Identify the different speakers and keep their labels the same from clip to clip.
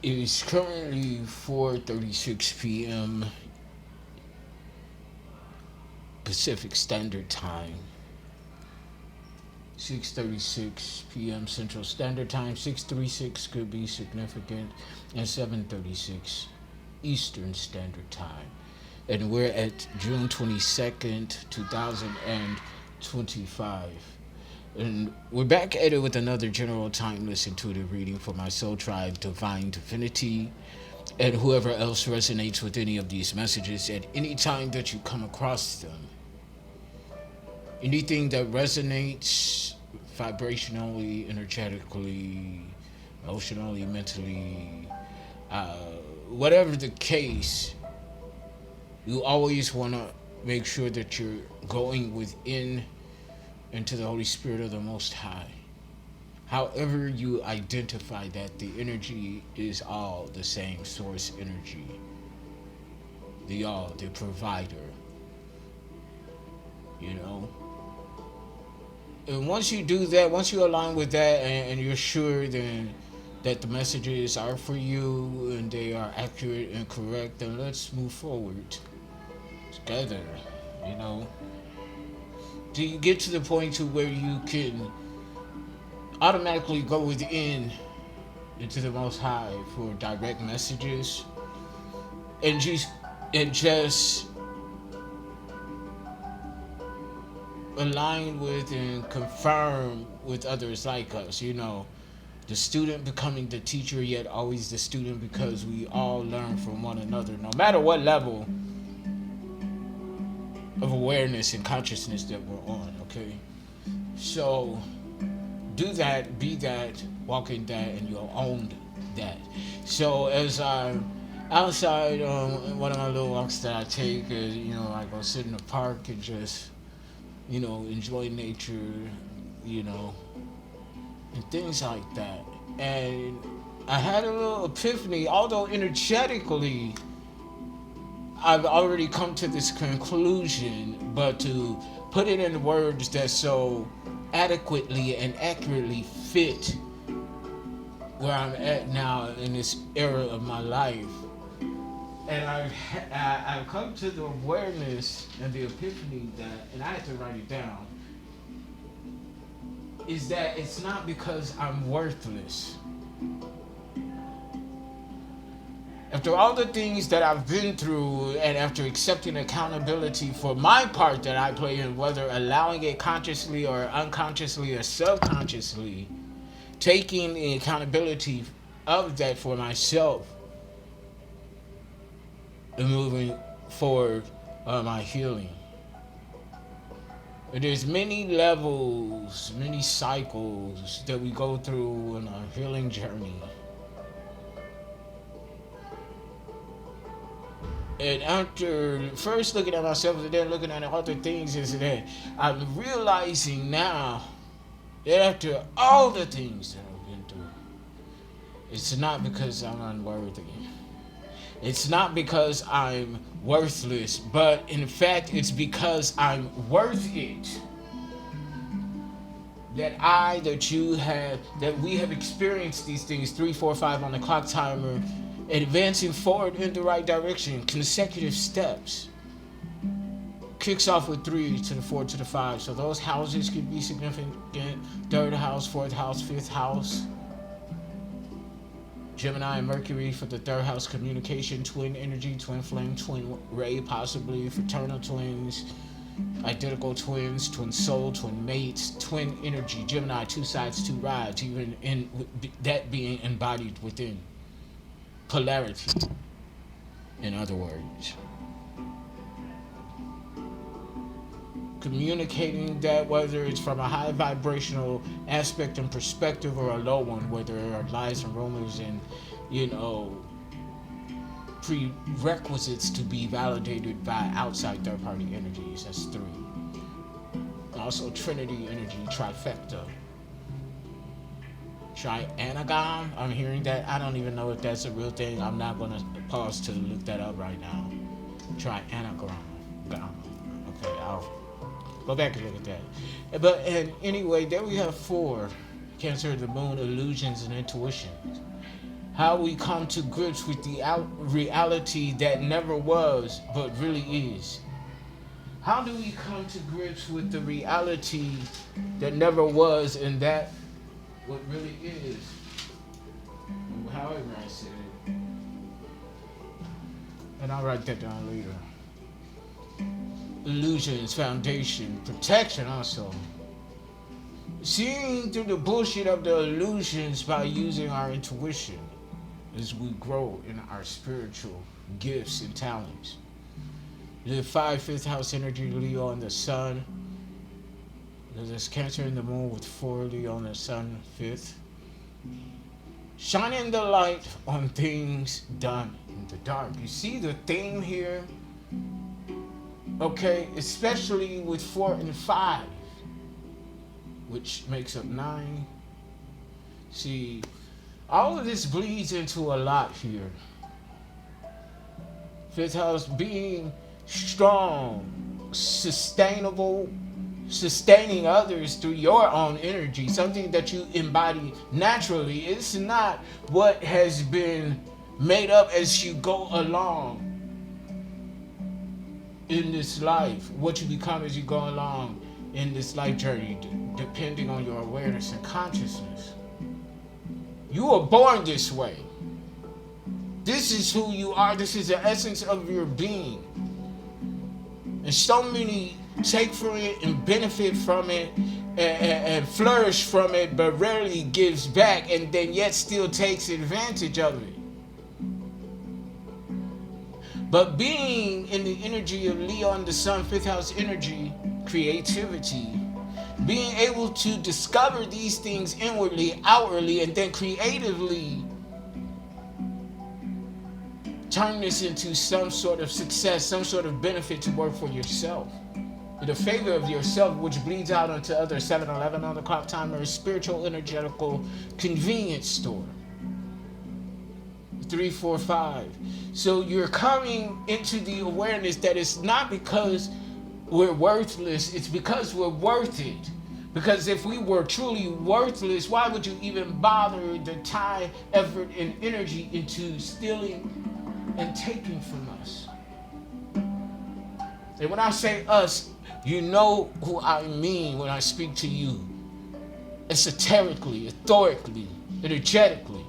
Speaker 1: It is currently 4:36 p.m. Pacific Standard Time, 6:36 p.m. Central Standard Time, 6:36 could be significant, and 7:36 Eastern Standard Time. And we're at June 22nd, 2025. And we're back at it with another general timeless intuitive reading for my soul tribe, Divine Divinity, and whoever else resonates with any of these messages at any time that you come across them. Anything that resonates vibrationally, energetically, emotionally, mentally, uh, whatever the case, you always want to make sure that you're going within into the Holy Spirit of the Most High. However you identify that, the energy is all the same source energy. The provider. You know? And once you do that, once you align with that and you're sure then that the messages are for you and they are accurate and correct, then let's move forward together, you know? Do you get to the point to where you can automatically go within into the Most High for direct messages and just align with and confirm with others like us, you know, the student becoming the teacher, yet always the student, because we all learn from one another, no matter what level of awareness and consciousness that we're on, okay? So do that, be that, walk in that, and you'll own that. So as I'm outside, one of my little walks that I take is, you know, I go sit in the park and just, you know, enjoy nature, you know, and things like that. And I had a little epiphany, although energetically I've already come to this conclusion, but to put it in words that so adequately and accurately fit where I'm at now in this era of my life. And I've come to the awareness and the epiphany that, and I had to write it down, is that it's not because I'm worthless. After all the things that I've been through, and after accepting accountability for my part that I play in, whether allowing it consciously or unconsciously or subconsciously, taking the accountability of that for myself and moving forward on my healing. There's many levels, many cycles that we go through in our healing journey. And after first looking at myself and then looking at other things, is that I'm realizing now that after all the things that I've been through, it's not because I'm unworthy. It's not because I'm worthless, but in fact, it's because I'm worth it. That we have experienced these things 3, 4, 5 on the clock timer, advancing forward in the right direction, consecutive steps. Kicks off with 3 to the 4 to the 5. So those houses could be significant. 3rd house, 4th house, 5th house. Gemini and Mercury for the 3rd house, communication, twin energy, twin flame, twin ray, possibly fraternal twins, identical twins, twin soul, twin mates, twin energy, Gemini, 2 sides, 2 rides, even in that being embodied within polarity, in other words. Communicating that, whether it's from a high vibrational aspect and perspective or a low one, where there are lies and rumors and, you know, prerequisites to be validated by outside third-party energies. That's 3. Also, Trinity energy, trifecta. Trianagon, I'm hearing that. I don't even know if that's a real thing. I'm not going to pause to look that up right now. Trianagon. Okay, I'll go back and look at that. But and anyway, there we have 4. Cancer of the moon, illusions and intuitions. How we come to grips with the reality that never was, but really is. How do we come to grips with the reality that never was and that what really is? However I said it. And I'll write that down later. Illusions, foundation, protection also. Seeing through the bullshit of the illusions by using our intuition as we grow in our spiritual gifts and talents. The 5th house energy, Leo and the sun. There's Cancer in the moon with 4 Leo and the sun, 5th. Shining the light on things done in the dark. You see the theme here? Okay, especially with 4 and 5, which makes up 9. See, all of this bleeds into a lot here. 5th house being strong, sustainable, sustaining others through your own energy, something that you embody naturally. It's not what has been made up as you go along in this life, what you become as you go along in this life journey, depending on your awareness and consciousness. You were born this way. This is who you are. This is the essence of your being. And so many take from it and benefit from it and flourish from it, but rarely gives back, and then yet still takes advantage of it. But being in the energy of Leo and the sun, 5th house energy, creativity, being able to discover these things inwardly, outwardly, and then creatively turn this into some sort of success, some sort of benefit to work for yourself. In the favor of yourself, which bleeds out onto other 7-Eleven on the clock timer, spiritual, energetical convenience store. 3, 4, 5. So you're coming into the awareness that it's not because we're worthless, it's because we're worth it. Because if we were truly worthless, why would you even bother the time, effort, and energy into stealing and taking from us? And when I say us, you know who I mean when I speak to you. Esoterically, authorically, energetically.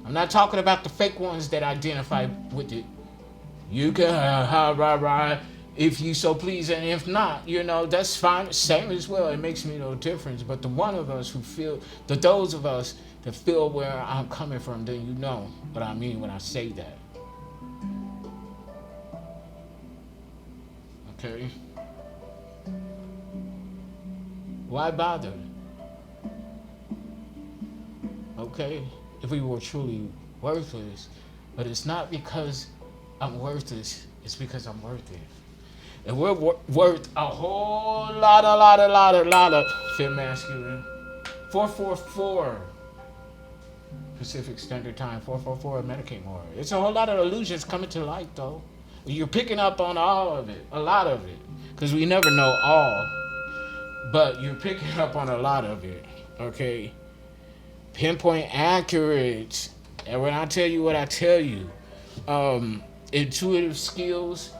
Speaker 1: I'm not talking about the fake ones that identify with it. You can rah, if you so please, and if not, that's fine. Same as well. It makes me no difference. But the one of us who feel, those of us that feel where I'm coming from, then you know what I mean when I say that. Okay? Why bother? Okay? If we were truly worthless, but it's not because I'm worthless, it's because I'm worth it. And we're worth a whole lot of fifth masculine. 444 Pacific Standard Time, 444 Medicaid more. It's a whole lot of illusions coming to light, though. You're picking up on all of it, a lot of it, because we never know all, but you're picking up on a lot of it, okay? Pinpoint accurate. And when I tell you what I tell you, intuitive skills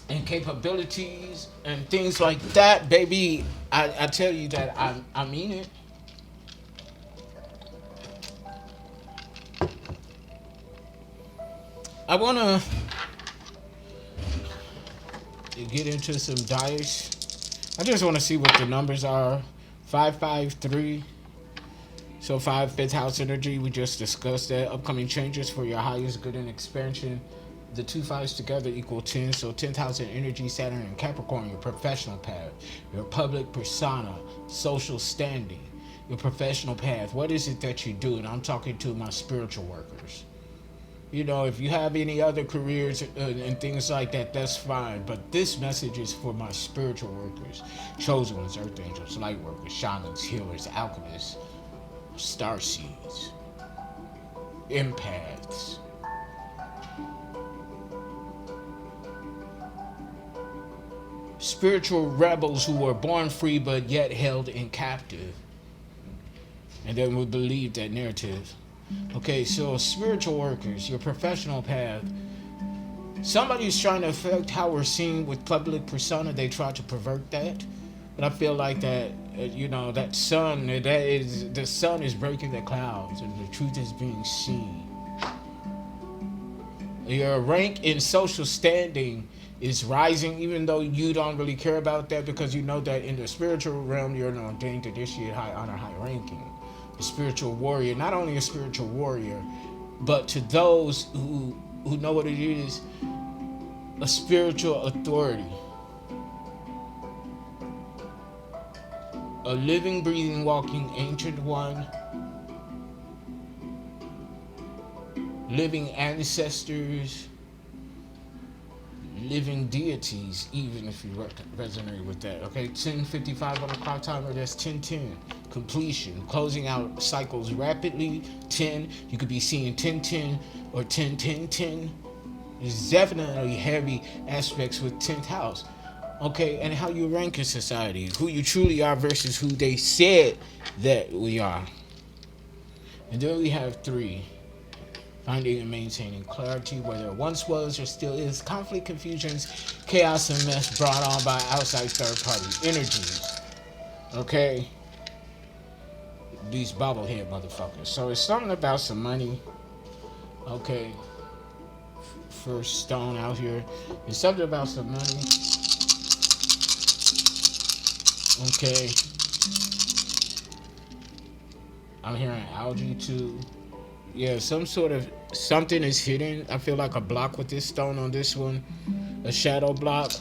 Speaker 1: and capabilities and things like that, baby, I tell you that I mean it. I want to get into some dice. I just want to see what the numbers are. 553. So 5, 5th house energy, we just discussed that. Upcoming changes for your highest good and expansion. The 2 5s together equal 10. So 10th house in energy, Saturn and Capricorn, your professional path, your public persona, social standing, your professional path. What is it that you do? And I'm talking to my spiritual workers. If you have any other careers and things like that, that's fine. But this message is for my spiritual workers, chosen ones, earth angels, light workers, shamans, healers, alchemists, starseeds, empaths. Spiritual rebels who were born free but yet held in captive. And then we believe that narrative. Okay, so spiritual workers, your professional path. Somebody's trying to affect how we're seen with public persona. They try to pervert that, but I feel like that that sun, that is the sun is breaking the clouds and the truth is being seen. Your rank in social standing is rising, even though you don't really care about that, because you know that in the spiritual realm you're an ordained initiate, high honor, high ranking. A spiritual warrior, not only a spiritual warrior, but to those who know what it is, a spiritual authority. A living, breathing, walking ancient one. Living ancestors. Living deities, even if you resonate with that. Okay, 10:55 on the clock timer, that's 10:10. Completion, closing out cycles rapidly. 10, you could be seeing 10:10 or 10:10:10. There's definitely heavy aspects with 10th house. Okay, and how you rank in society, who you truly are versus who they said that we are. And then we have 3. Finding and maintaining clarity where there once was or still is. Conflict, confusions, chaos, and mess brought on by outside third-party energies. Okay? These bobblehead motherfuckers. So it's something about some money. Okay? First stone out here. It's something about some money. Okay? I'm hearing algae too. Yeah, some sort of something is hidden. I feel like a block with this stone on this one. A shadow block.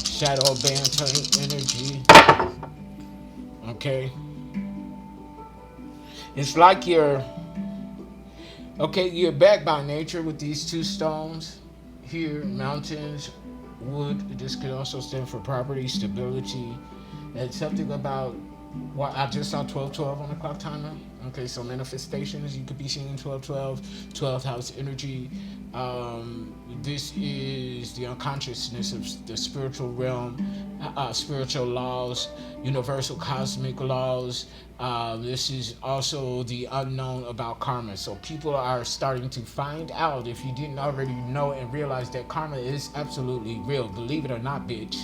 Speaker 1: Shadow band type energy. Okay. It's like you're backed by nature with these 2 stones. Here, mountains, wood. This could also stand for property, stability. And something about I just saw 12:12 on the clock timer. Okay, so manifestations, you could be seeing 12:12, 12th house energy. This is the unconsciousness of the spiritual realm, spiritual laws, universal cosmic laws. This is also the unknown about karma. So people are starting to find out, if you didn't already know and realize, that karma is absolutely real. Believe it or not, bitch.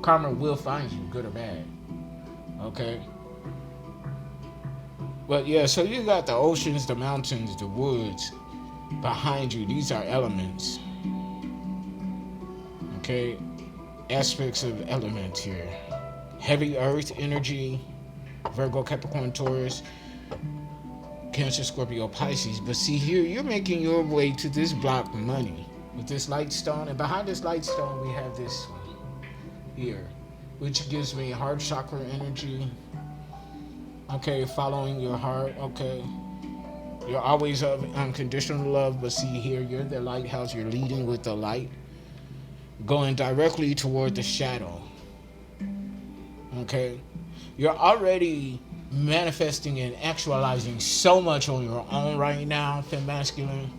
Speaker 1: Karma will find you, good or bad. Okay? But yeah, so you got the oceans, the mountains, the woods behind you. These are elements. Okay? Aspects of elements here. Heavy earth energy, Virgo, Capricorn, Taurus, Cancer, Scorpio, Pisces. But see here, you're making your way to this block money with this light stone. And behind this light stone, we have this one here, which gives me heart chakra energy. Okay, following your heart. Okay, you're always of unconditional love, but see here, you're the lighthouse. You're leading with the light, going directly toward the shadow. Okay, you're already manifesting and actualizing so much on your own right now, Fem Masculine.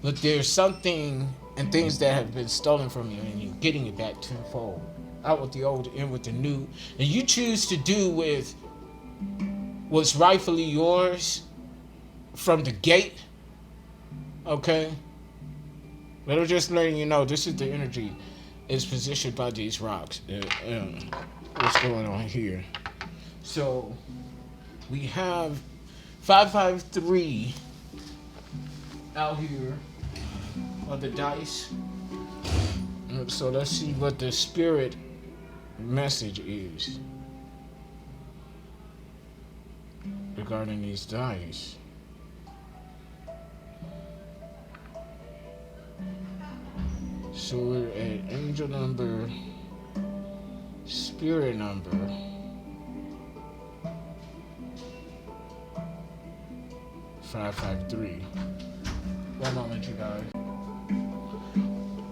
Speaker 1: But there's something and things that have been stolen from you, and you're getting it back tenfold. Out with the old, in with the new, and you choose to do with what's rightfully yours from the gate. Okay, but I'm just letting you know, this is the energy is positioned by these rocks. What's going on here? So we have 553 out here on the dice. So let's see what the spirit message is regarding these dice. So we're at angel number, spirit number, 553. One moment, you guys.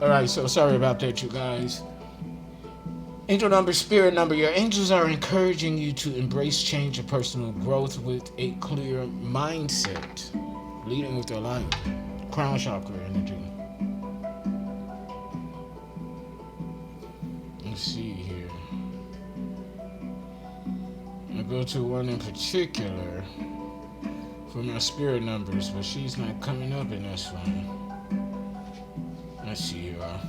Speaker 1: Alright, so sorry about that, you guys. Angel number, spirit number. Your angels are encouraging you to embrace change and personal growth with a clear mindset. Leading with their light. Crown chakra energy. Let's see here. I'll go to one in particular. for my spirit numbers, but she's not coming up in this one. Let's see here.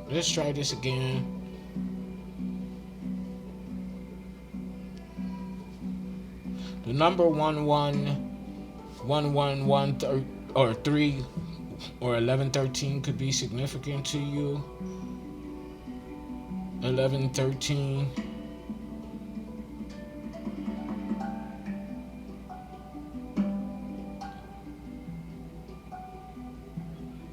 Speaker 1: Let's try this again. The number 11111 or 3 or 1113 could be significant to you. 1113.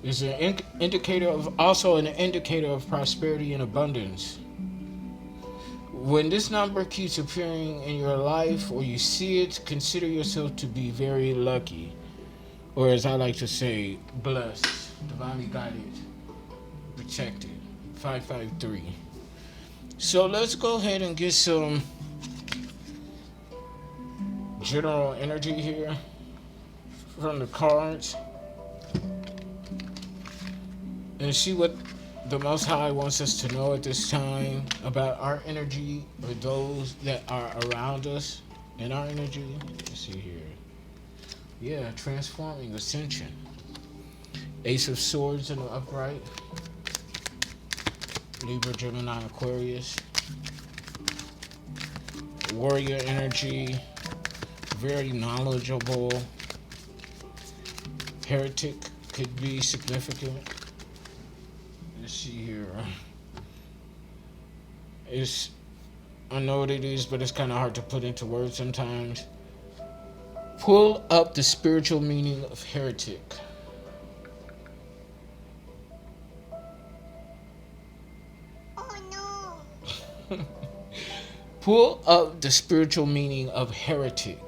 Speaker 1: Is an indicator of also an indicator of prosperity and abundance. When this number keeps appearing in your life or you see it, consider yourself to be very lucky, or as I like to say, blessed, divinely guided, protected. 553. So let's go ahead and get some general energy here from the cards and see what the Most High wants us to know at this time about our energy or those that are around us and our energy. Let's see here. Yeah, transforming, ascension. Ace of Swords in the upright. Libra, Gemini, Aquarius. Warrior energy. Very knowledgeable. Heretic could be significant. Let's see here. I know what it is, but it's kind of hard to put into words sometimes. Pull up the spiritual meaning of heretic.
Speaker 2: Oh no.
Speaker 1: Pull up the spiritual meaning of heretic.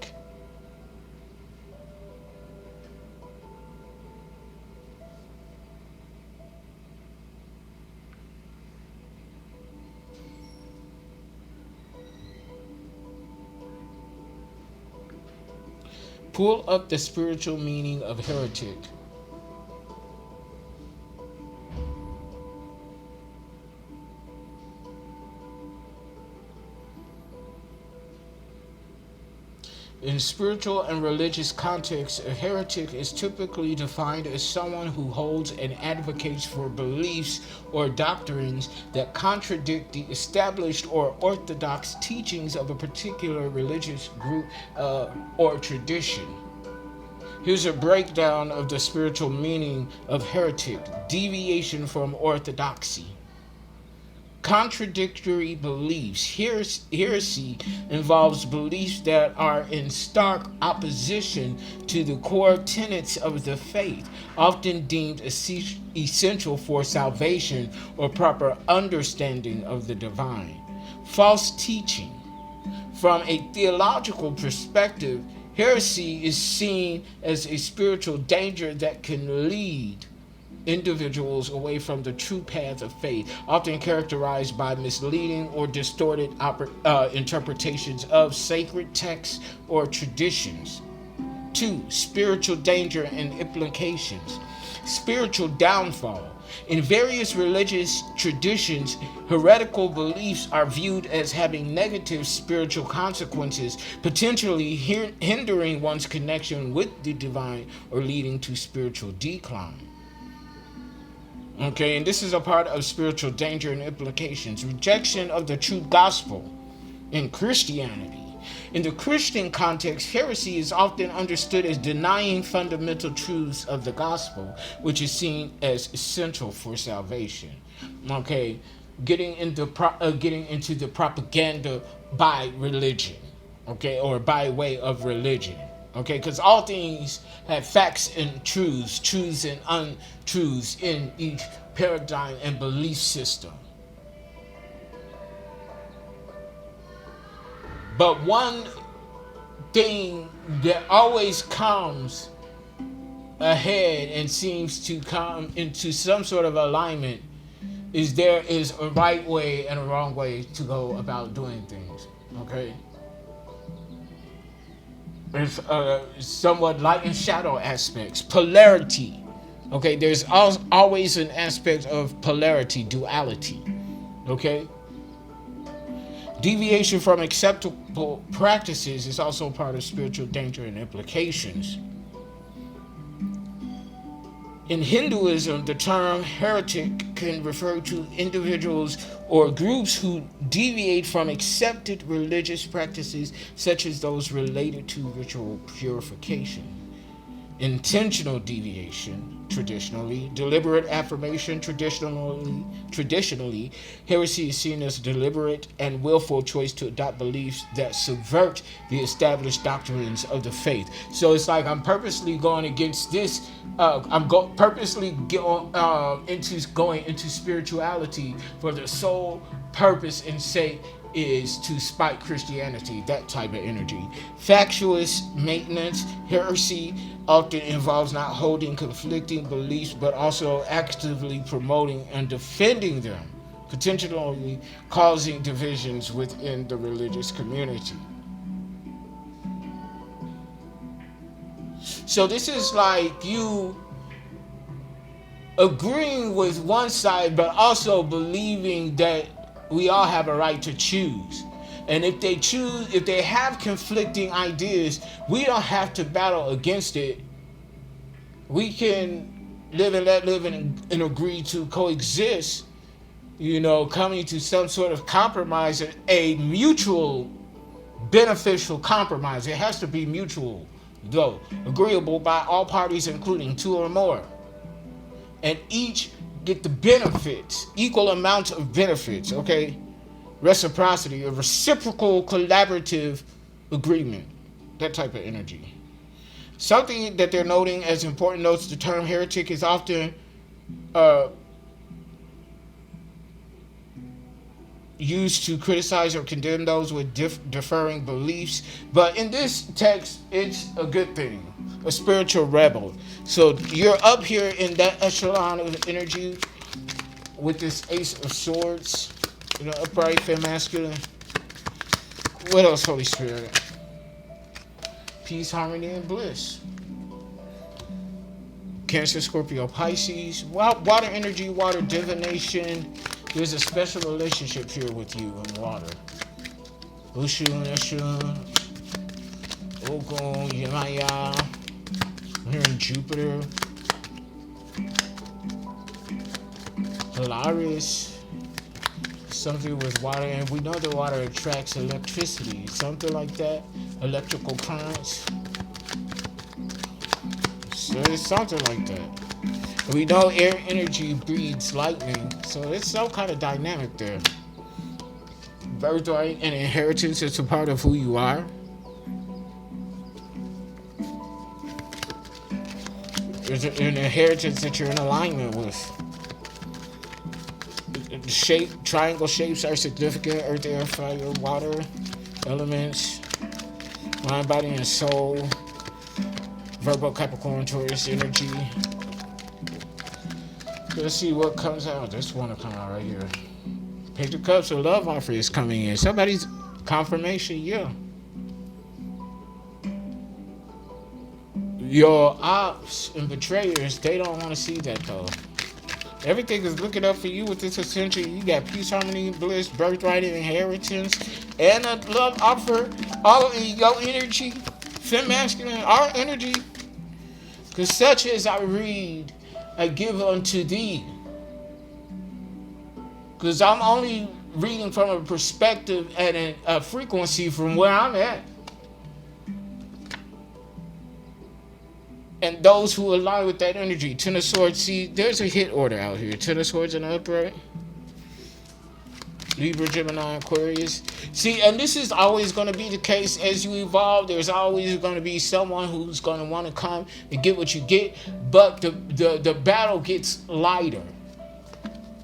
Speaker 1: Pull up the spiritual meaning of heretic. In spiritual and religious contexts, a heretic is typically defined as someone who holds and advocates for beliefs or doctrines that contradict the established or orthodox teachings of a particular religious group or tradition. Here's a breakdown of the spiritual meaning of heretic: deviation from orthodoxy. Contradictory beliefs. Heresy involves beliefs that are in stark opposition to the core tenets of the faith, often deemed essential for salvation or proper understanding of the divine. False teaching. From a theological perspective, heresy is seen as a spiritual danger that can lead individuals away from the true path of faith, often characterized by misleading or distorted interpretations of sacred texts or traditions. 2. Spiritual danger and implications. Spiritual downfall. In various religious traditions, heretical beliefs are viewed as having negative spiritual consequences, potentially hindering one's connection with the divine or leading to spiritual decline. Okay, and this is a part of spiritual danger and implications. Rejection of the true gospel in Christianity. In the Christian context, heresy is often understood as denying fundamental truths of the gospel, which is seen as essential for salvation. Okay, getting into the propaganda by religion, okay, or by way of religion. Okay, because all things have facts and truths and untruths in each paradigm and belief system. But one thing that always comes ahead and seems to come into some sort of alignment is there is a right way and a wrong way to go about doing things. Okay? There's somewhat light and shadow aspects. Polarity. Okay, there's always an aspect of polarity, duality. Okay? Deviation from unethical practices is also part of spiritual danger and implications. In Hinduism, the term heretic can refer to individuals or groups who deviate from accepted religious practices, such as those related to ritual purification. Intentional deviation, traditionally, deliberate affirmation, traditionally, heresy is seen as deliberate and willful choice to adopt beliefs that subvert the established doctrines of the faith. So it's like I'm purposely going against this. Purposely going into spirituality for the sole purpose and sake is to spite Christianity, that type of energy. Factious maintenance, heresy often involves not holding conflicting beliefs, but also actively promoting and defending them, potentially causing divisions within the religious community. So this is like you agreeing with one side, but also believing that we all have a right to choose. And if they have conflicting ideas, we don't have to battle against it. We can live and let live and agree to coexist, coming to some sort of compromise, a mutual beneficial compromise. It has to be mutual, though, agreeable by all parties, including two or more. And each get the benefits, equal amounts of benefits, okay? Reciprocity, a reciprocal collaborative agreement, that type of energy. Something that they're noting as important notes, the term heretic is often used to criticize or condemn those with differing beliefs. But in this text, it's a good thing. A spiritual rebel. So you're up here in that echelon of energy with this Ace of Swords, upright, femme, masculine. What else, Holy Spirit? Peace, harmony, and bliss. Cancer, Scorpio, Pisces. Water energy, water divination. There's a special relationship here with you in water. Ushun, Eshun, Ogun, Yemaya. Here in Jupiter. Polaris. Something with water, and we know that water attracts electricity. Something like that. Electrical currents. So it's something like that. We know air energy breeds lightning, so it's some kind of dynamic there. Birthright and inheritance is a part of who you are. There's an inheritance that you're in alignment with. Triangle shapes are significant. Earth, air, fire, water, elements, mind, body, and soul. Virgo, Capricorn, Taurus energy. Let's see what comes out. This one will come out right here. Page of Cups, a love offer is coming in. Somebody's confirmation, yeah. Your ops and betrayers, they don't want to see that though. Everything is looking up for you with this ascension. You got peace, harmony, bliss, birthright, and inheritance, and a love offer. All in your energy, femme, masculine, our energy. Because such as I read, I give unto thee. Because I'm only reading from a perspective and a frequency from where I'm at. And those who align with that energy. Ten of Swords, see, there's a hit order out here. Ten of Swords and upright. Libra, Gemini, Aquarius. See, and this is always going to be the case as you evolve. There's always going to be someone who's going to want to come and get what you get. But the battle gets lighter.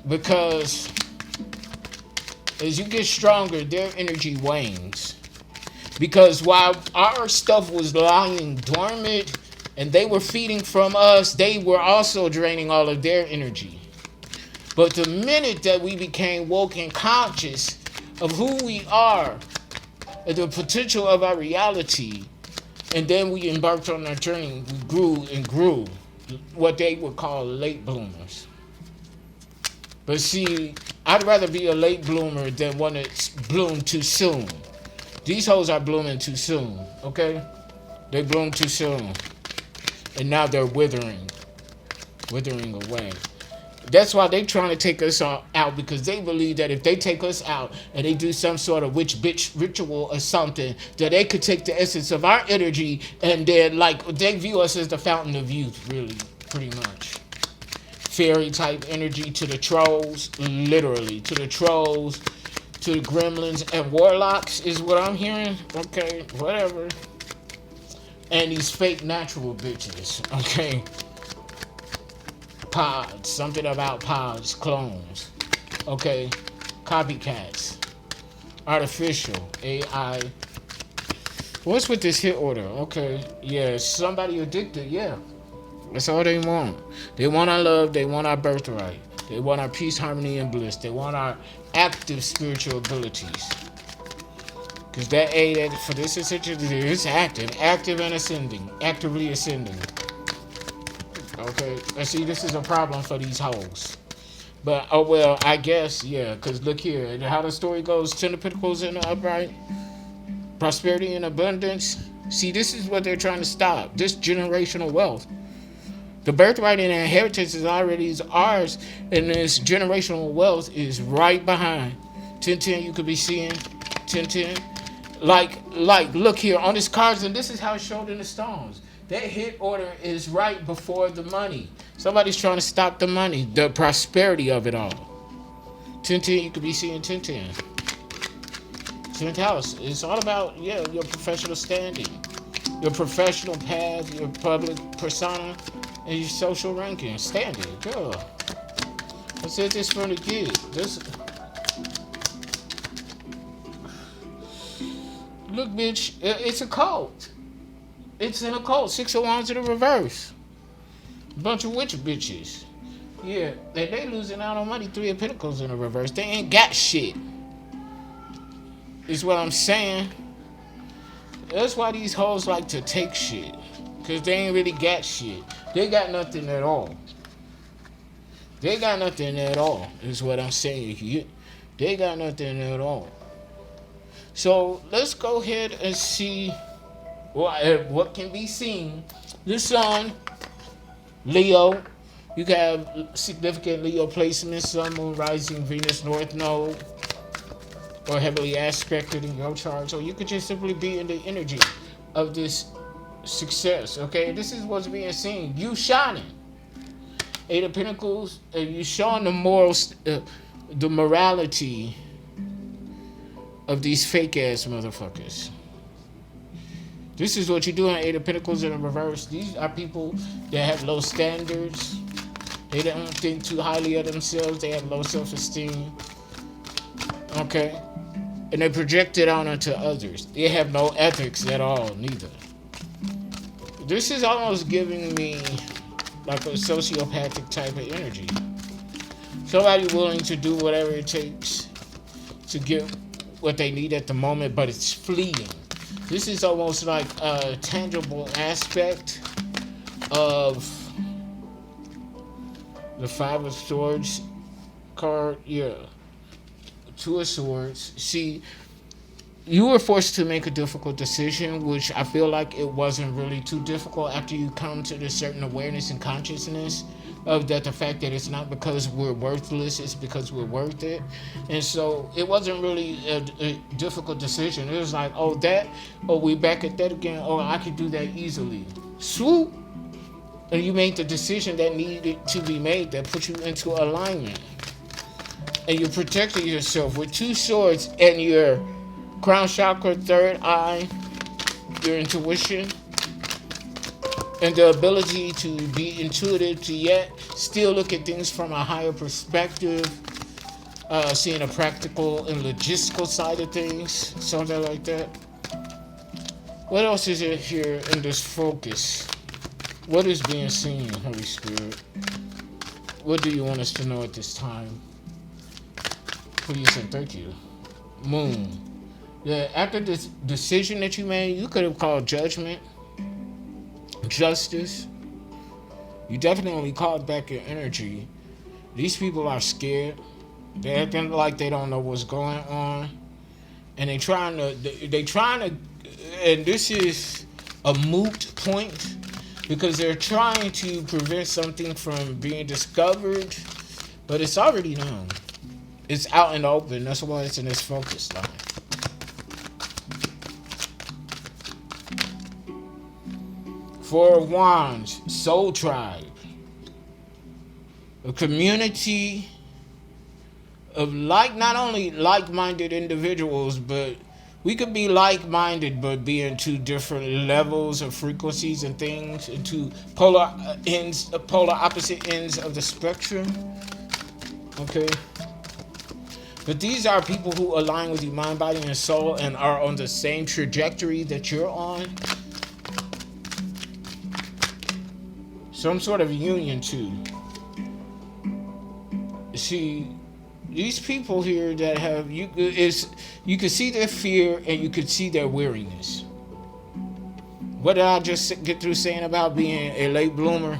Speaker 1: Because as you get stronger, their energy wanes. Because while our stuff was lying dormant, and they were feeding from us, they were also draining all of their energy. But the minute that we became woke and conscious of who we are, and the potential of our reality, and then we embarked on our journey, we grew and grew, what they would call late bloomers. But see, I'd rather be a late bloomer than one that's bloomed too soon. These hoes are blooming too soon, okay? They bloom too soon. And now they're withering away. That's why they trying to take us all out, because they believe that if they take us out and they do some sort of witch bitch ritual or something, that they could take the essence of our energy and then, like, they view us as the fountain of youth, really, pretty much. Fairy type energy to the trolls, literally, to the trolls, to the gremlins and warlocks is what I'm hearing. Okay, whatever. And these fake natural bitches, okay? Pods, something about pods, clones, okay? Copycats, artificial, AI. What's with this hit order? Okay, yeah, somebody addicted, yeah. That's all they want. They want our love, they want our birthright. They want our peace, harmony, and bliss. They want our active spiritual abilities. Because that A, that for this is active and ascending, actively ascending. Okay, and see, this is a problem for these hoes. But, oh well, I guess, yeah, because look here, how the story goes, 10 of Pentacles in the upright, prosperity and abundance. See, this is what they're trying to stop, this generational wealth. The birthright and inheritance is already ours, and this generational wealth is right behind. 1010, you could be seeing 1010. Like, look here on this cards, and this is how it's showed in the stones. That hit order is right before the money. Somebody's trying to stop the money, the prosperity of it all. 1010, you could be seeing 1010. 10th house. It's all about, yeah, your professional standing, your professional path, your public persona, and your social ranking. Standing, girl. I said this from the get. This. Look, bitch, it's a cult. It's in a cult. 6 of Wands in the reverse. Bunch of witch bitches. Yeah, they losing out on money. 3 of Pentacles in the reverse. They ain't got shit. Is what I'm saying. That's why these hoes like to take shit. Because they ain't really got shit. They got nothing at all. They got nothing at all. Is what I'm saying. They got nothing at all. So let's go ahead and see what can be seen. The sun, Leo. You can have significant Leo placements, Sun, Moon, Rising, Venus, North Node, or heavily aspected in your chart. So you could just simply be in the energy of this success. Okay, this is what's being seen. You shining. 8 of Pentacles, and you showing the morals, the morality of these fake ass motherfuckers. This is what you're doing. 8 of Pentacles in the reverse. These are people that have low standards. They don't think too highly of themselves. They have low self-esteem. Okay? And they project it on onto others. They have no ethics at all, neither. This is almost giving me like a sociopathic type of energy. Somebody willing to do whatever it takes to get what they need at the moment, but it's fleeting. This is almost like a tangible aspect of the 5 of Swords card. Yeah. 2 of Swords. See, you were forced to make a difficult decision, which I feel like it wasn't really too difficult after you come to this certain awareness and consciousness of that, the fact that it's not because we're worthless, it's because we're worth it. And so it wasn't really a difficult decision. It was like, we back at that again. Oh, I could do that easily. Swoop. And you made the decision that needed to be made, that put you into alignment. And you protected yourself with 2 swords and your crown chakra, 3rd eye, your intuition, and the ability to be intuitive, to yet still look at things from a higher perspective, seeing a practical and logistical side of things, something like that. What else is it here in this focus? What is being seen, Holy Spirit? What do you want us to know at this time? Please and thank you. Moon. Yeah, after this decision that you made, you could have called judgment, justice. You definitely called back your energy. These people are scared. They're acting like they don't know what's going on. and they trying to, and this is a moot point because they're trying to prevent something from being discovered, but it's already known. It's out in the open. That's why it's in this focus line. Four of Wands, Soul Tribe. A community of not only like-minded individuals, but we could be like-minded but be in two different levels of frequencies and things, into polar opposite ends of the spectrum. Okay? But these are people who align with you, mind, body, and soul, and are on the same trajectory that you're on. Some sort of union too. See, these people here that have you can see their fear and you could see their weariness. What did I just get through saying about being a late bloomer?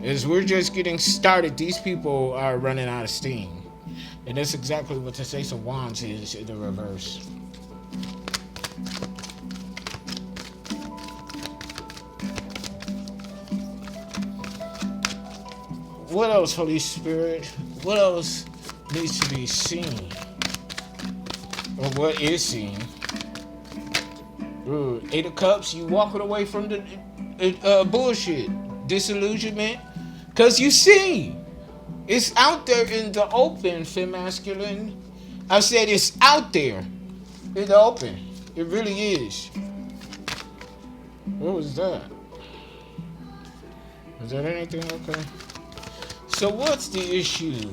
Speaker 1: Is we're just getting started. These people are running out of steam, and that's exactly what the Ace of Wands is in the reverse. What else, Holy Spirit? What else needs to be seen? Or what is seen? Eight of Cups, you walking away from the bullshit, disillusionment, because you see, it's out there in the open, Fem Masculine. I said it's out there in the open. It really is. What was that? Was that anything? Okay. So what's the issue?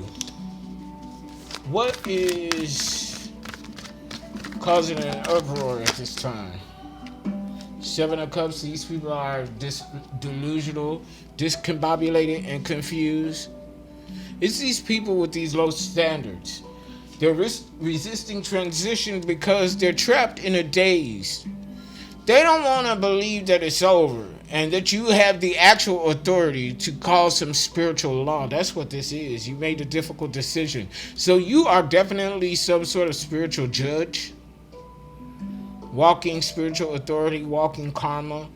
Speaker 1: What is causing an uproar at this time? Seven of Cups, these people are delusional, discombobulated, and confused. It's these people with these low standards. They're resisting transition because they're trapped in a daze. They don't want to believe that it's over and that you have the actual authority to cause some spiritual law. That's what this is. You made a difficult decision. So you are definitely some sort of spiritual judge. Walking spiritual authority, walking karma.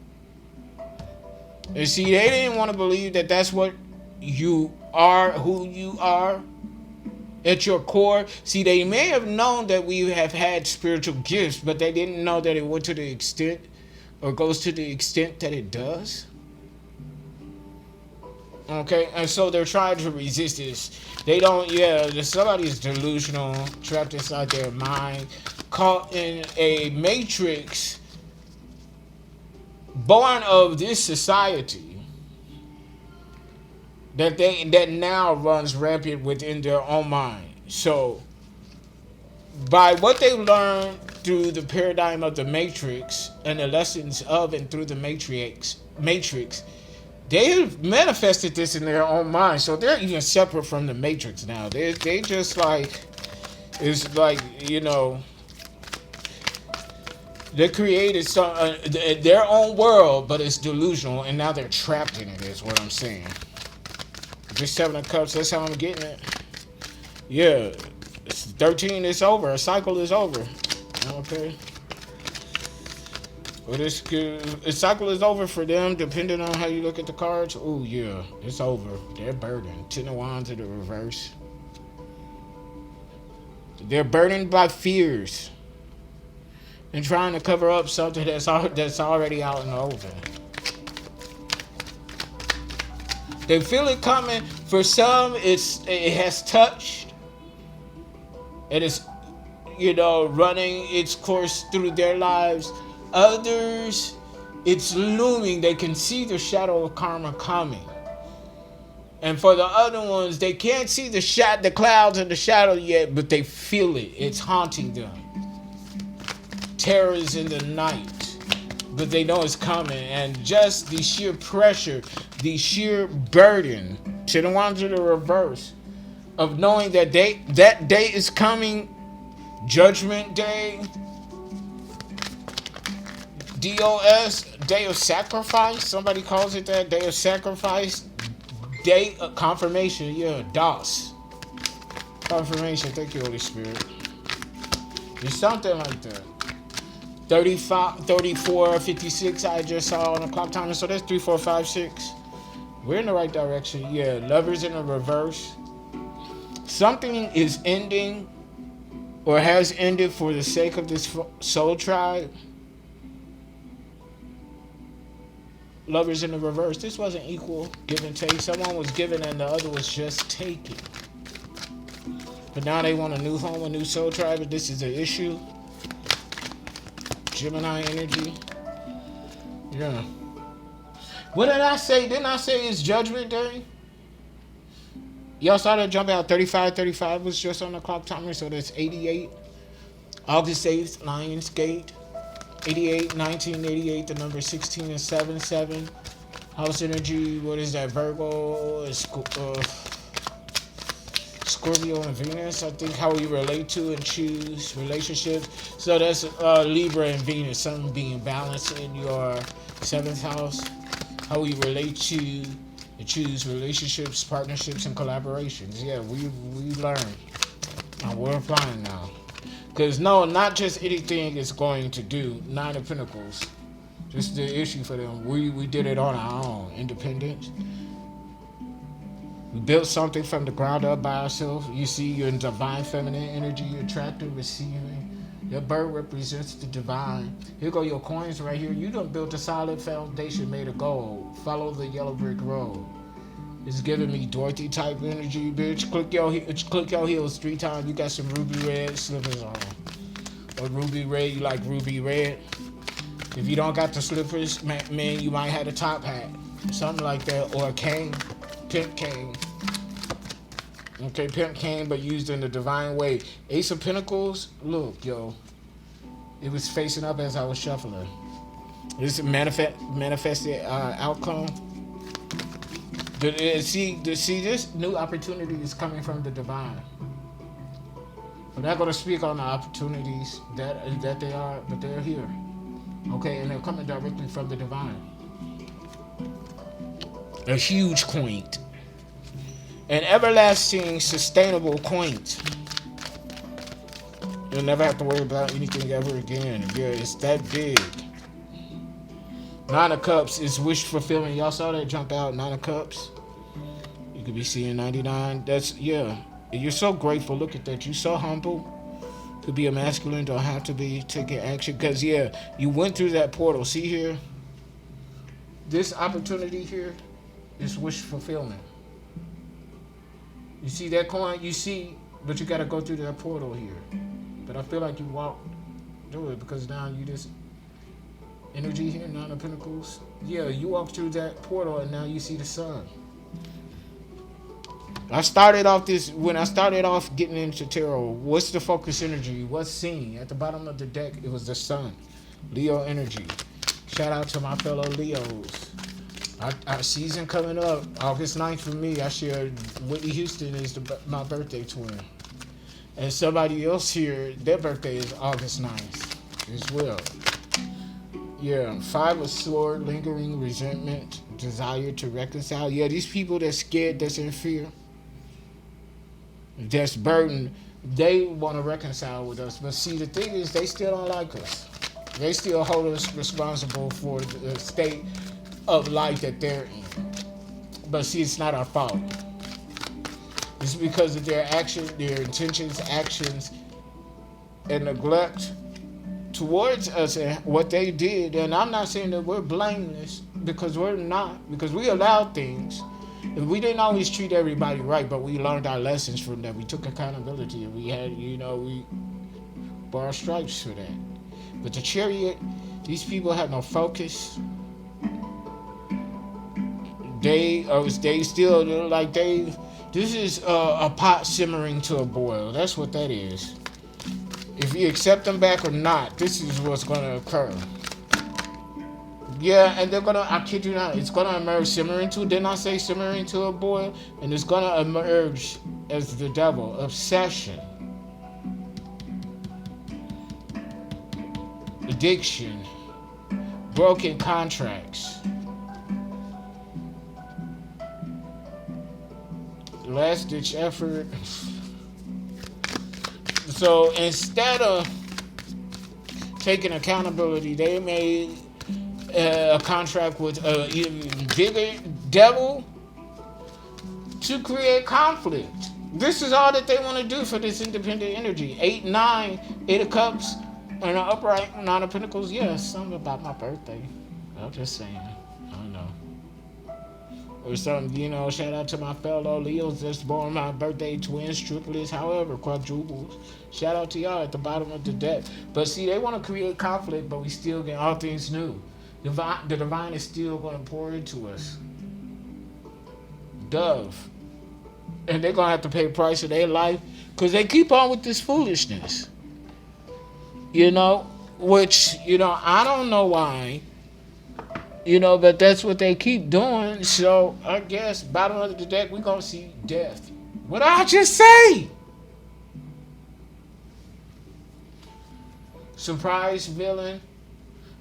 Speaker 1: And see, they didn't want to believe that that's what you are, who you are at your core. See, they may have known that we have had spiritual gifts, but they didn't know that it went to the extent or goes to the extent that it does. Okay, and so they're trying to resist this. They don't, somebody's delusional, trapped inside their mind, caught in a matrix, born of this society that now runs rampant within their own mind. So, by what they learned through the paradigm of the Matrix and the lessons of and through the Matrix, they have manifested this in their own mind. So they're even separate from the Matrix now. They just like, it's like, they created their own world, but it's delusional, and now they're trapped in it, is what I'm saying. This Seven of Cups, that's how I'm getting it. Yeah, it's 13 is over. A cycle is over. Okay. But a cycle is over for them, depending on how you look at the cards. Oh, yeah, it's over. They're burdened. Ten of Wands in the reverse. They're burdened by fears and trying to cover up something that's already out in the open. They feel it coming. For some, it has touched. It is, running its course through their lives. Others, it's looming. They can see the shadow of karma coming. And for the other ones, they can't see the clouds and the shadow yet, but they feel it. It's haunting them. Terror is in the night, but they know it's coming. And just the sheer pressure, the sheer burden, to the ones in the reverse, of knowing that day is coming, Judgment Day, DOS, Day of Sacrifice. Somebody calls it that, Day of Sacrifice. Day of Confirmation, DOS. Confirmation, thank you, Holy Spirit. It's something like that. 35, 34, 56 I just saw on the clock timer. So that's 3, 4, 5, 6. We're in the right direction. Yeah, Lovers in the reverse. Something is ending or has ended for the sake of this soul tribe. Lovers in the reverse. This wasn't equal give and take. Someone was giving and the other was just taking. But now they want a new home, a new soul tribe. This is an issue. Gemini energy. Yeah. What did I say? Didn't I say it's Judgment Day? Y'all saw that jump out. 35. 35 was just on the clock timer, so that's 88. August 8th, Lionsgate. 88, 1988, the number 16 and 7. House energy, what is that? Virgo, Scorpio and Venus. I think how we relate to and choose relationships. So that's Libra and Venus, something being balanced in your 7th house. How we relate to and choose relationships, partnerships, and collaborations. Yeah, we learned. And we're applying now. Because no, not just anything is going to do. 9 of Pentacles. Just the issue for them. We did it on our own. Independent. We built something from the ground up by ourselves. You see, you're in divine feminine energy. You're attractive, receiving. Your bird represents the divine. Here go your coins right here. You done built a solid foundation made of gold. Follow the yellow brick road. It's giving me Dorothy type energy, bitch. Click your heels 3 times. You got some ruby red slippers on. Or ruby red, you like ruby red. If you don't got the slippers, man, you might have a top hat. Something like that. Or a cane. Pimp cane. Okay, pimp cane, but used in the divine way. Ace of Pentacles, look, yo. It was facing up as I was shuffling. This is manifested outcome. See, this new opportunity is coming from the divine. I'm not going to speak on the opportunities that they are, but they're here. Okay, and they're coming directly from the divine. A huge queen. An everlasting, sustainable queen. You'll never have to worry about anything ever again. Yeah, it's that big. 9 of Cups is wish fulfilling. Y'all saw that jump out? 9 of Cups. You could be seeing 99. That's, yeah. You're so grateful. Look at that. You're so humble. Could be a masculine. Don't have to be taking action. Because, yeah, you went through that portal. See here? This opportunity here is wish fulfillment. You see that coin? You see, but you got to go through that portal here. But I feel like you walked through it because now you just... Energy here, 9 of Pentacles. Yeah, you walk through that portal and now you see the sun. When I started off getting into tarot, what's the focus energy? What's seen? At the bottom of the deck, it was the sun. Leo energy. Shout out to my fellow Leos. Our season coming up, August 9th for me. I share Whitney Houston is my birthday twin. And somebody else here, their birthday is August 9th as well. Yeah, 5 of Swords, lingering resentment, desire to reconcile. Yeah, these people that's scared, that's in fear, that's burdened, they want to reconcile with us. But see, the thing is, they still don't like us. They still hold us responsible for the state of life that they're in. But see, it's not our fault. It's because of their actions, their intentions, actions, and neglect towards us and what they did. And I'm not saying that we're blameless, because we're not, because we allowed things. And we didn't always treat everybody right, but we learned our lessons from that. We took accountability and we had, we bore our stripes for that. But the Chariot, these people have no focus. They still like this is a pot simmering to a boil. That's what that is. If you accept them back or not, this is what's going to occur. Yeah, and they're going to, I kid you not, it's going to emerge simmering to, didn't I say simmering to a boil? And it's going to emerge as the devil, obsession, addiction, broken contracts, last ditch effort. So instead of taking accountability. They made a contract with a bigger devil to create conflict. This is all that they want to do for this independent energy. 8, 9, 8 of Cups, and an upright 9 of Pentacles. Yes, something about my birthday. I'm just saying. I don't know. Or something, shout out to my fellow Leos that's born my birthday, twins, triplets, however, quadruples. Shout out to y'all at the bottom of the deck. But see, they want to create conflict, but we still get all things new. The divine is still going to pour into us. Dove. And they're going to have to pay the price of their life because they keep on with this foolishness. Which, I don't know why. But that's what they keep doing. So, I guess, bottom of the deck, we're going to see death. What did I just say? Surprise villain.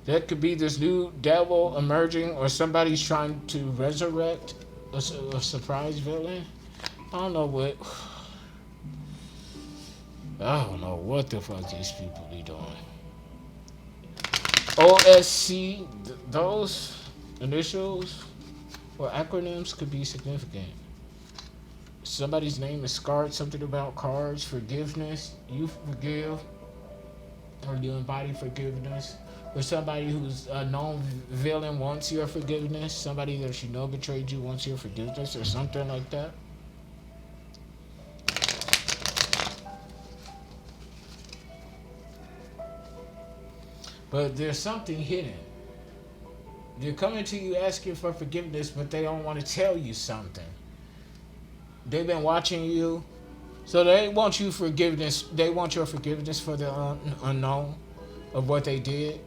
Speaker 1: That could be this new devil emerging, or somebody's trying to resurrect a surprise villain. I don't know what the fuck these people be doing. OSC, those initials or acronyms could be significant. Somebody's name is scarred, something about cards, forgiveness, you forgive, or you embody forgiveness. Or somebody who's a known villain wants your forgiveness. Somebody that you know betrayed you wants your forgiveness, or something like that. But there's something hidden. They're coming to you asking for forgiveness, but they don't want to tell you something. They've been watching you, so they want you forgiveness. They want your forgiveness for the unknown of what they did.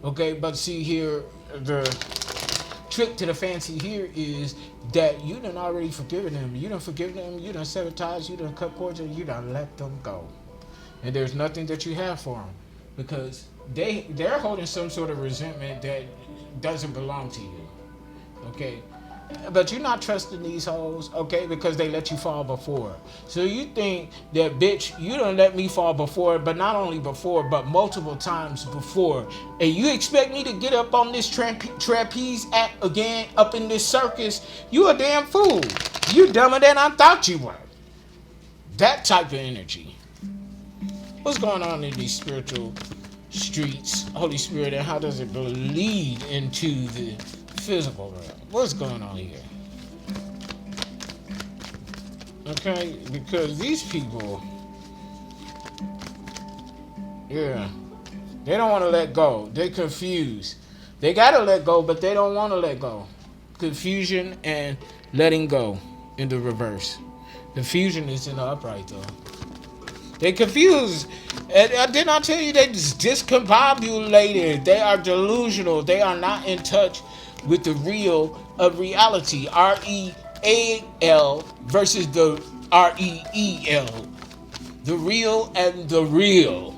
Speaker 1: Okay, but see here, the trick to the fancy here is that you done already forgiven them. You done forgiven them. You done sabotaged. You done cut cords, and you done let them go. And there's nothing that you have for them because they're holding some sort of resentment that doesn't belong to you. Okay, but you're not trusting these hoes, okay, because they let you fall before. So you think that, bitch, you done let me fall before, but not only before, but multiple times before. And you expect me to get up on this trapeze act again, up in this circus? You a damn fool. You dumber than I thought you were. That type of energy. What's going on in these spiritual streets, Holy Spirit, and how does it bleed into the physical realm? What's going on here? Okay, because these people, they don't want to let go. They're confused. They got to let go, but they don't want to let go. Confusion and letting go in the reverse. The fusion is in the upright, though. They confused. And did I tell you they discombobulated? They are delusional. They are not in touch with the real of reality. R-E-A-L versus the R-E-E-L. The real and the real.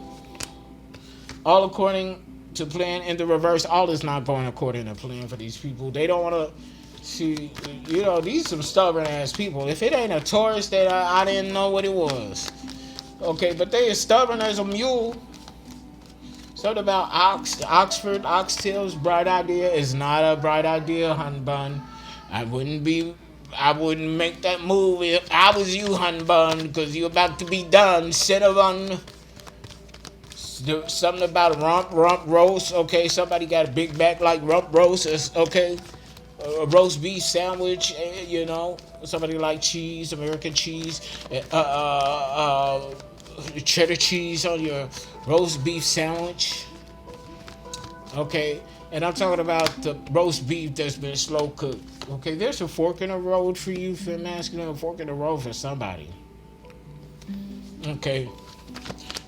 Speaker 1: All according to plan in the reverse. All is not going according to plan for these people. They don't want to see, these some stubborn ass people. If it ain't a Taurus, that I didn't know what it was. Okay, but they as stubborn as a mule. Something about Oxford, oxtails, bright idea is not a bright idea, hun bun. I wouldn't make that move if I was you, hun bun, because you're about to be done. Cinnamon. Something about rump roast. Okay, somebody got a big back like rump roast. Okay, a roast beef sandwich. Somebody like cheese, American cheese. Cheddar cheese on your roast beef sandwich. Okay, and I'm talking about the roast beef that's been slow cooked. Okay, there's a fork in the road for you, femme masculine, a fork in the road for somebody. Okay,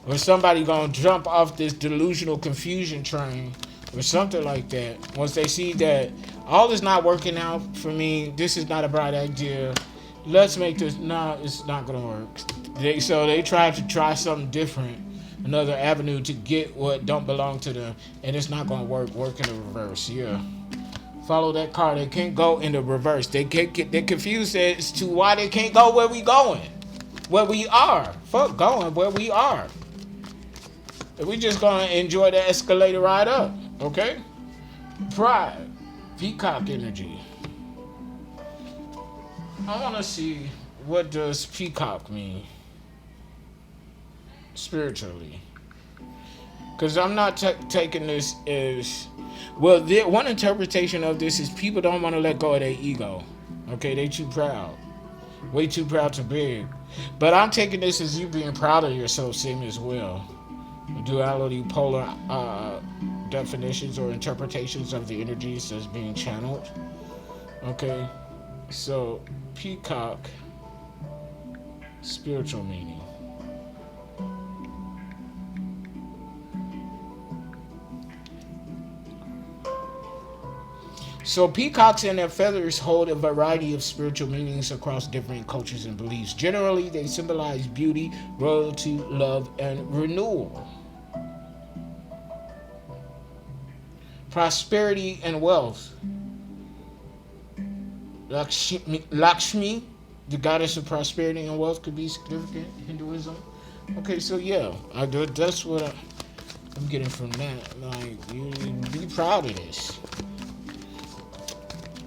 Speaker 1: or somebody gonna jump off this delusional confusion train or something like that. Once they see that all is not working out for me, this is not a bright idea. Let's make this. No, it's not gonna work. So they try something different, another avenue to get what don't belong to them, and it's not gonna work. Work in the reverse, yeah. Follow that car. They can't go in the reverse. They're confused as to why they can't go where we going, where we are. Fuck going where we are. And we just gonna enjoy the escalator ride up, okay? Pride, peacock energy. I wanna see, what does peacock mean spiritually? Because I'm not taking this as, well, one interpretation of this is people don't want to let go of their ego. Okay, they too proud. Way too proud to beg. But I'm taking this as you being proud of yourself, same as well. Duality, polar definitions or interpretations of the energies that's being channeled. Okay, so peacock, spiritual meaning. So peacocks and their feathers hold a variety of spiritual meanings across different cultures and beliefs. Generally, they symbolize beauty, royalty, love, and renewal. Prosperity and wealth. Lakshmi, the goddess of prosperity and wealth, could be significant in Hinduism. Okay, so yeah, that's what I'm getting from that. Like, you be proud of this.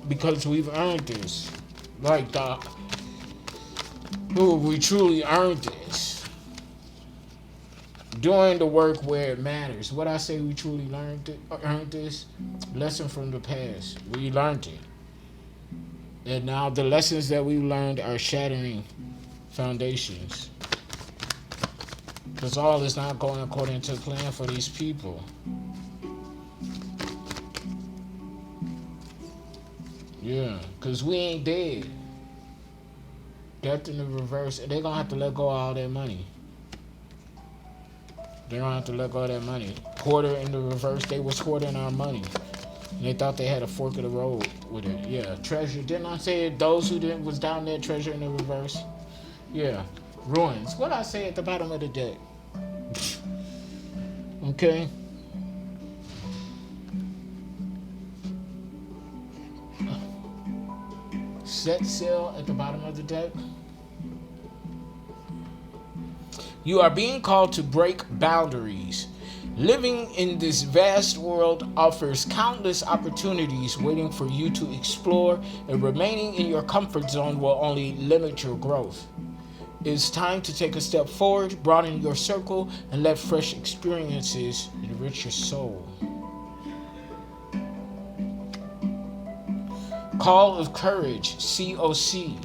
Speaker 1: Because we've earned this. Like, we truly earned this. Doing the work where it matters. What I say, we truly earned this. Lesson from the past. We learned it. And now the lessons that we learned are shattering foundations. Because all is not going according to plan for these people. Yeah, because we ain't dead. Death in the reverse, and they're going to have to let go of all their money. They're going to have to let go of their money. Hoarder in the reverse, they was hoarding our money. And they thought they had a fork of the road with it. Yeah, treasure. Didn't I say it? Those who didn't was down there, treasure in the reverse? Yeah, ruins. What I say at the bottom of the deck? Okay. Set sail at the bottom of the deck. You are being called to break boundaries. Living in this vast world offers countless opportunities waiting for you to explore, and remaining in your comfort zone will only limit your growth. It's time to take a step forward, broaden your circle, and let fresh experiences enrich your soul. Call of Courage, COC.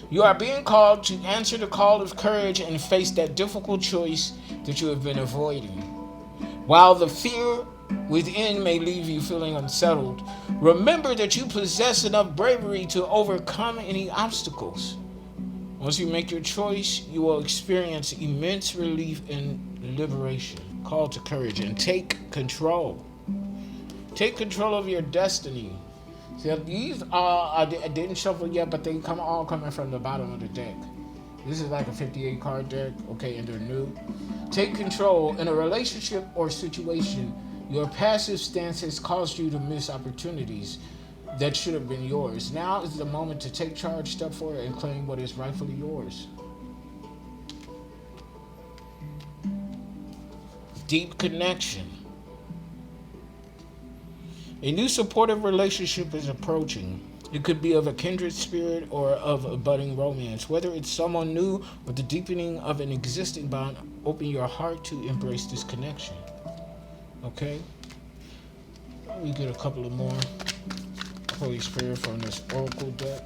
Speaker 1: You are being called to answer the call of courage and face that difficult choice that you have been avoiding. While the fear within may leave you feeling unsettled, remember that you possess enough bravery to overcome any obstacles. Once you make your choice, you will experience immense relief and liberation. Call to courage and take control. Take control of your destiny. See, these are, I didn't shuffle yet, but they all coming from the bottom of the deck. This is like a 58 card deck, okay, and they're new. Take control in a relationship or situation. Your passive stance has caused you to miss opportunities that should have been yours. Now is the moment to take charge, step forward, and claim what is rightfully yours. Deep connection. A new supportive relationship is approaching. It could be of a kindred spirit or of a budding romance. Whether it's someone new or the deepening of an existing bond, open your heart to embrace this connection. Okay? Let me get a couple of more Holy Spirit from this Oracle deck.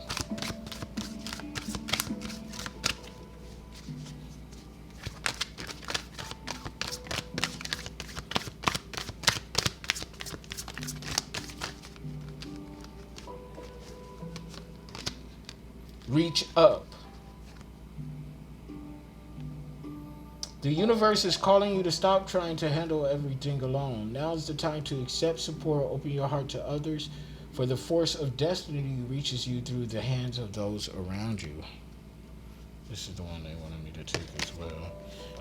Speaker 1: Reach up. The universe is calling you to stop trying to handle everything alone. Now is the time to accept support, open your heart to others, for the force of destiny reaches you through the hands of those around you. This is the one they wanted me to take as well.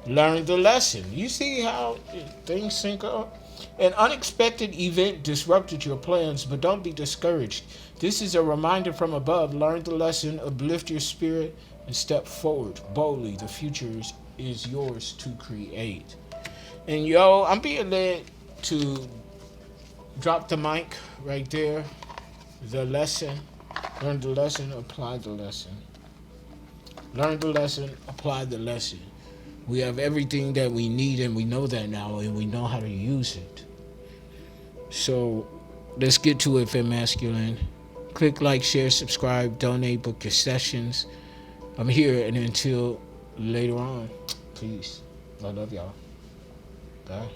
Speaker 1: Learn the lesson. You see how things sync up? An unexpected event disrupted your plans, but don't be discouraged. This is a reminder from above. Learn the lesson, uplift your spirit, and step forward boldly. The future is yours to create. And yo, I'm being led to drop the mic right there. The lesson. Learn the lesson, apply the lesson. Learn the lesson, apply the lesson. We have everything that we need, and we know that now, and we know how to use it. So let's get to it, Fem Masculine. Click like, share, subscribe, donate, book your sessions. I'm here, and until later on, peace. I love y'all. Bye.